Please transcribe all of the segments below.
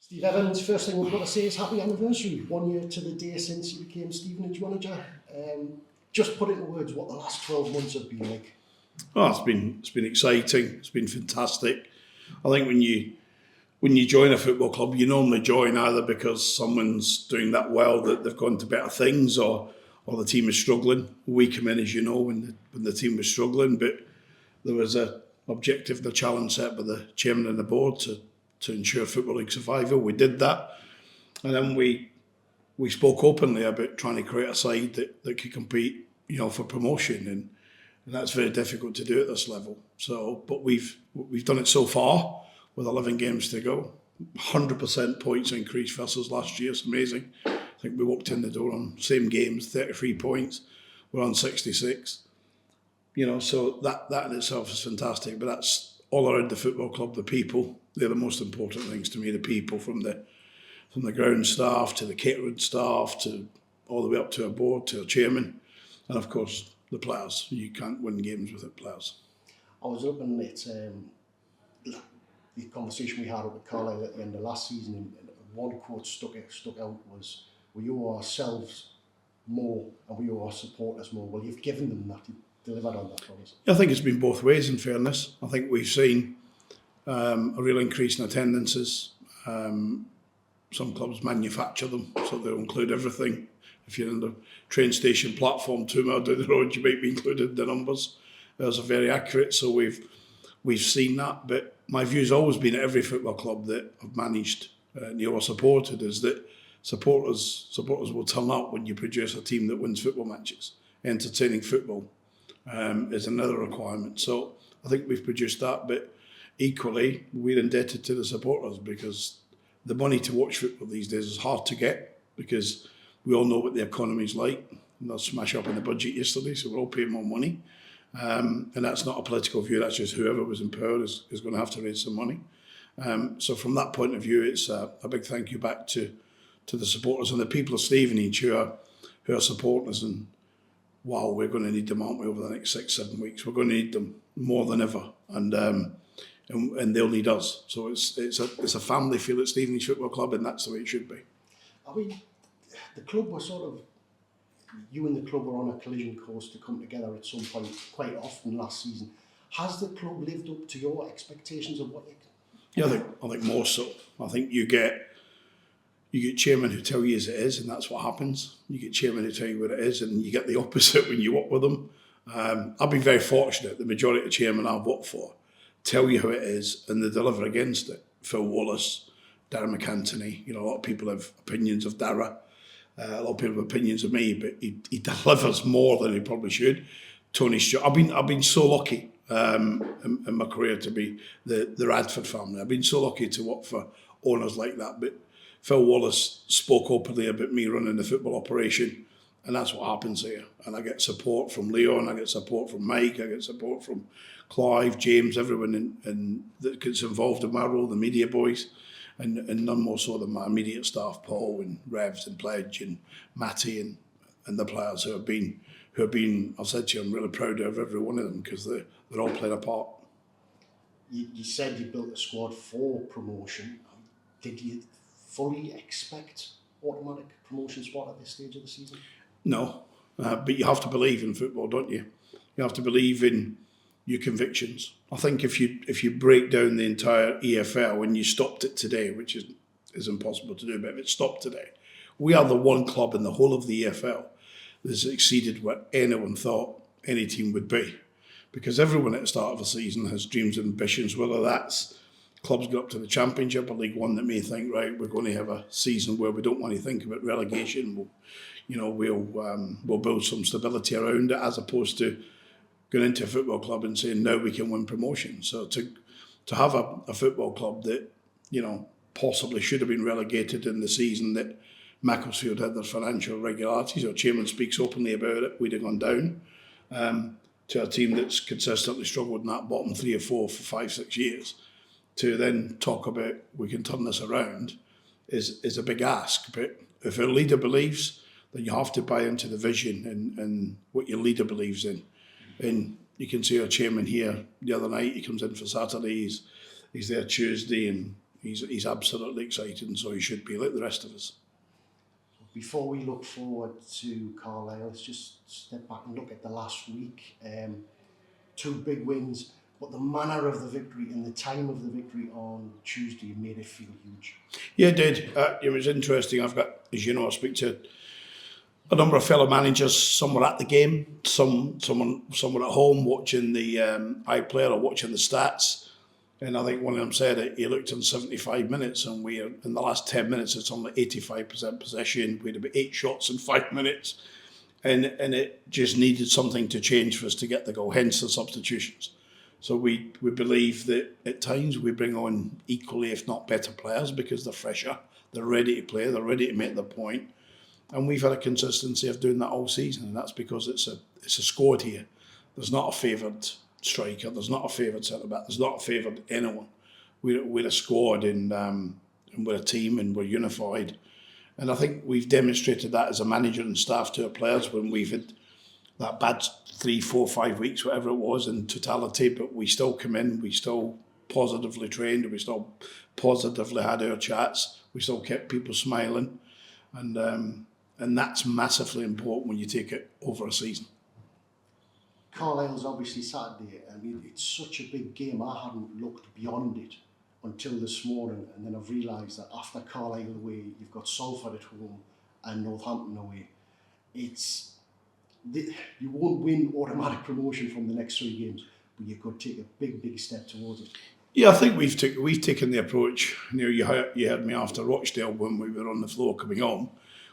Steve Evans, first thing we've got to say is happy anniversary. 1 year to the day since you became Stevenage manager. Just put into words what the last 12 months have been like. Oh, it's been exciting. It's been fantastic. I think when you join a football club, you normally join either because someone's doing that well that they've gone to better things, or the team is struggling. We come in, as you know, when the team was struggling, but there was a objective, the challenge set by the chairman and the board to ensure Football League survival. We did that, and then we spoke openly about trying to create a side that could compete, for promotion, and that's very difficult to do at this level. So, but we've done it so far with 11 games to go. 100% points increase versus last year. It's amazing. I think we walked in the door on same games, 33 points. We're on 66. So that in itself is fantastic. But that's all around the football club. The people, they're the most important things to me. The people, from the ground staff to the catering staff to all the way up to our board, to our chairman, and of course the players. You can't win games without players. I was looking at the conversation we had with Carlisle at the end of last season, and one quote stuck out was, "We owe ourselves more and we owe our supporters more." Well, you've given them that. You've delivered on that promise. I think it's been both ways, in fairness. I think we've seen a real increase in attendances. Some clubs manufacture them, so they'll include everything. If you're in the train station platform 2 miles down the road, you might be included in the numbers. Those are very accurate, so we've seen that. But my view's always been at every football club that I've managed or supported is that supporters will turn up when you produce a team that wins football matches. Entertaining football is another requirement. So I think we've produced that, but equally we're indebted to the supporters, because the money to watch football these days is hard to get, because we all know what the economy's like. And they'll smash up in the budget yesterday, so we're all paying more money. And that's not a political view, that's just whoever was in power is going to have to raise some money. So from that point of view, it's a big thank you back to the supporters and the people of Stevenage who are supporting us. And wow, we're going to need them, aren't we, over the next 6-7 weeks? We're going to need them more than ever, and they'll need us. So it's a family feel at Stevenage Football Club, and that's the way it should be. I mean, the club was you and the club were on a collision course to come together at some point quite often last season. Has the club lived up to your expectations of what you can? Yeah, I think more so. I think you get chairmen who tell you as it is, and that's what happens. You get chairmen who tell you what it is, and you get the opposite when you work with them. I've been very fortunate. The majority of chairmen I've worked for tell you how it is, and they deliver against it. Phil Wallace, Darragh McAntony. A lot of people have opinions of Darragh. A lot of people have opinions of me, but he delivers more than he probably should. Tony Stewart. I've been so lucky in my career to be the Radford family. I've been so lucky to work for owners like that. But Phil Wallace spoke openly about me running the football operation, and that's what happens here. And I get support from Leon, I get support from Mike, I get support from Clive, James, everyone that gets involved in my role, the media boys. And none more so than my immediate staff, Paul and Revs and Pledge and Matty and the players who have been. I've said to you, I'm really proud of every one of them, because they're all playing a part. You said you built a squad for promotion. Did you fully expect automatic promotion spot at this stage of the season? No, but you have to believe in football, don't you? You have to believe in your convictions. I think if you break down the entire EFL and you stopped it today, which is impossible to do, but if it stopped today, we are the one club in the whole of the EFL that has exceeded what anyone thought any team would be. Because everyone at the start of a season has dreams and ambitions, whether that's clubs go up to the Championship or League One that may think, right, we're going to have a season where we don't want to think about relegation. We'll build some stability around it, as opposed to going into a football club and saying, now we can win promotion. So to have a football club that, possibly should have been relegated in the season that Macclesfield had their financial irregularities, our chairman speaks openly about it, we'd have gone down, to a team that's consistently struggled in that bottom 3 or 4 for 5-6 years, to then talk about we can turn this around is a big ask. But if a leader believes, then you have to buy into the vision and what your leader believes in. And you can see our chairman here the other night. He comes in for Saturday. He's there Tuesday, and he's absolutely excited, and so he should be like the rest of us. Before we look forward to Carlisle, let's just step back and look at the last week. 2 big wins, but the manner of the victory and the time of the victory on Tuesday made it feel huge. Yeah, it did. It was interesting. I've got, as you know, I speak to a number of fellow managers. Some were at the game, some were at home watching the iPlayer or watching the stats. And I think one of them said it, he looked in 75 minutes and we are, in the last 10 minutes, it's only 85% possession. We had about 8 shots in 5 minutes. And it just needed something to change for us to get the goal, hence the substitutions. So we believe that at times we bring on equally, if not better players, because they're fresher, they're ready to play, they're ready to make their point. And we've had a consistency of doing that all season, and that's because it's a squad here. There's not a favoured striker, there's not a favoured centre-back, there's not a favoured anyone. We're a squad and we're a team and we're unified. And I think we've demonstrated that as a manager and staff to our players when we've had that bad 3, 4, 5 weeks, whatever it was in totality, but we still come in, we still positively trained, we still positively had our chats, we still kept people smiling. And that's massively important when you take it over a season. Carlisle's obviously Saturday. I mean, it's such a big game. I hadn't looked beyond it until this morning, and then I've realised that after Carlisle away, you've got Salford at home and Northampton away. You won't win automatic promotion from the next 3 games, but you could take a big step towards it. Yeah, I think we've taken the approach. You heard me after Rochdale when we were on the floor coming on.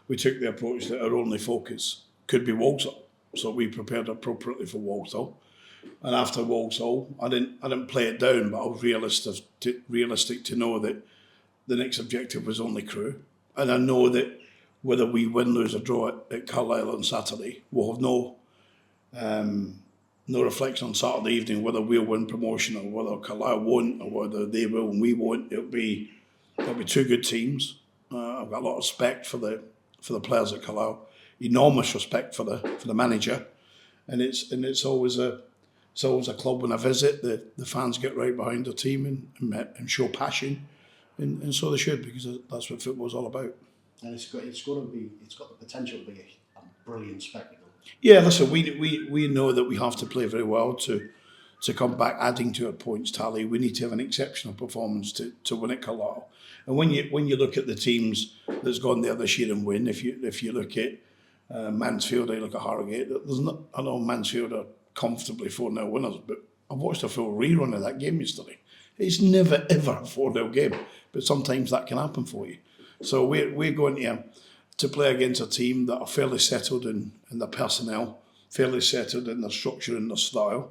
We took the approach that our only focus could be Walsall, so we prepared appropriately for Walsall. And after Walsall, I didn't play it down, but I was realistic to know that the next objective was only Crewe. And I know that whether we win, lose or draw at Carlisle on Saturday, we'll have no reflection on Saturday evening whether we'll win promotion or whether Carlisle won't or whether they will and we won't. There'll be 2 good teams. I've got a lot of respect for the players at Carlisle, enormous respect for the manager, and it's always a club when I visit. The fans get right behind the team and show passion, and so they should, because that's what football's all about. And it's got the potential to be a brilliant spectacle. Yeah, listen, we know that we have to play very well to come back, adding to our points tally. We need to have an exceptional performance to win at Carlisle. And when you look at the teams that's gone there this year and win, if you look at Mansfield, you look at Harrogate, I know Mansfield are comfortably 4-0 winners, but I watched a full rerun of that game yesterday. It's never ever a 4-0 game, but sometimes that can happen for you. So we're going to play against a team that are fairly settled in their personnel, fairly settled in their structure and their style,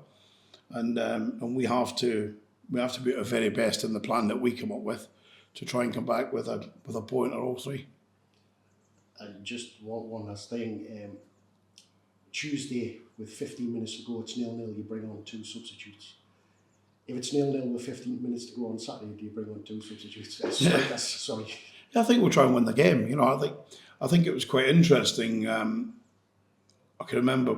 and we have to be at our very best in the plan that we come up with to try and come back with a point or all 3. And just one last thing, Tuesday with 15 minutes to go, it's 0-0, you bring on 2 substitutes. If it's 0-0 with 15 minutes to go on Saturday, do you bring on 2 substitutes? Sorry. I think we'll try and win the game. I think it was quite interesting. I can remember,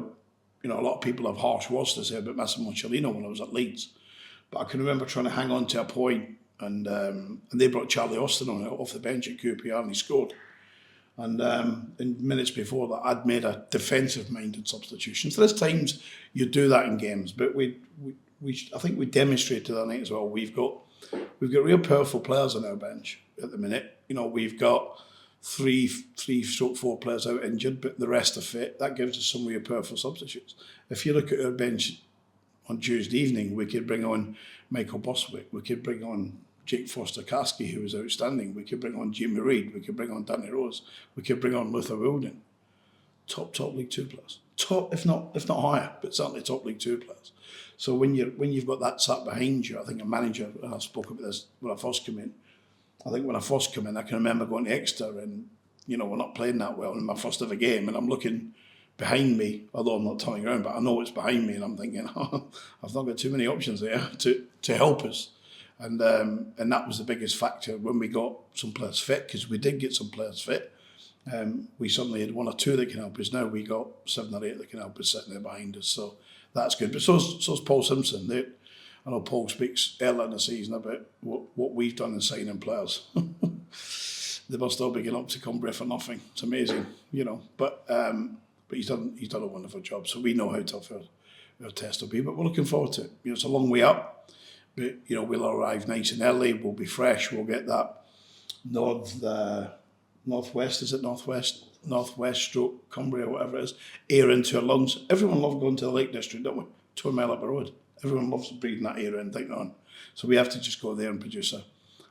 a lot of people have harsh words to say about Massimo Cellino when I was at Leeds, but I can remember trying to hang on to a point, and they brought Charlie Austin on off the bench at QPR and he scored. And in minutes before that, I'd made a defensive-minded substitution. So there's times you do that in games, but I think we demonstrated that night as well. We've got real powerful players on our bench at the minute. We've got 3-4 players out injured, but the rest are fit. That gives us some real powerful substitutes. If you look at our bench on Tuesday evening, we could bring on Michael Boswick, we could bring on Jake Foster-Caskey, who was outstanding, we could bring on Jimmy Reid, we could bring on Danny Rose, we could bring on Luther Wilden. Top League 2 players. Top, if not higher, but certainly top League 2 players. So when you've got that sat behind you, I think a manager, and I spoke about this when I first came in, I can remember going to Exeter and, we're not playing that well in my first ever game, and I'm looking behind me, although I'm not turning around, but I know it's behind me, and I'm thinking, I've not got too many options there to help us. And that was the biggest factor when we got some players fit, because we did get some players fit. We suddenly had 1 or 2 that can help us. Now we got 7 or 8 that can help us sitting there behind us. So that's good. But so's Paul Simpson. I know Paul speaks earlier in the season about what we've done in signing players. They must all be getting up to Cumbria for nothing. It's amazing, you know. But he's done a wonderful job. So we know how tough our test will be. But we're looking forward to it. You know, it's a long way up. But you know, we'll arrive nice and early. We'll be fresh. We'll get that northwest. Is it northwest? Northwest stroke Cumbria, whatever it is, air into our lungs. Everyone loves going to the Lake District, don't we? 2 mile up the road. Everyone loves breathing that air in, thinking on. So we have to just go there and produce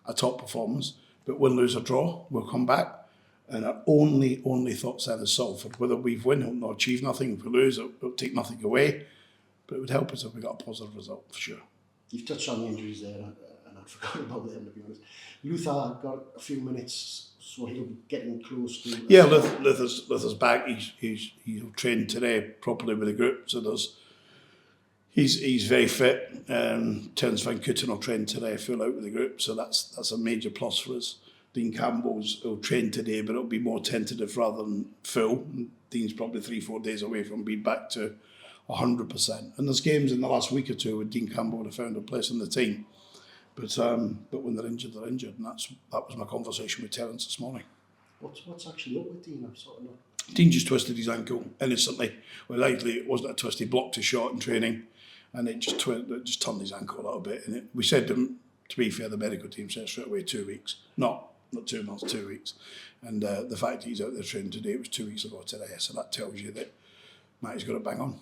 a top performance. But win, lose or draw, we'll come back. And our only thoughts then is Salford. Whether we've won, it'll not achieve nothing. If we lose, it'll take nothing away. But it would help us if we got a positive result, for sure. You've touched on the injuries there, and I forgot about them, to be honest. Luther got a few minutes, so he'll be getting close to... Yeah, Luther's back. He'll train today properly with the group. So he's very fit. Terence Van Kooten will train today, full out with the group. So that's a major plus for us. Dean Campbell's will train today, but it'll be more tentative rather than full. Dean's probably 3-4 days away from being back to 100%. And there's games in the last week or two where Dean Campbell would have found a place in the team. But when they're injured, they're injured. And that was my conversation with Terence this morning. What's actually up with Dean? I'm sort of not... Dean just twisted his ankle innocently. Well, likely it wasn't a twist. He blocked a shot in training, and it just turned his ankle a little bit. And we said to him, to be fair, the medical team said straight away 2 weeks. Not 2 months, 2 weeks. And the fact he's out there training today, it was 2 weeks ago today. So that tells you that Matty's got it bang on.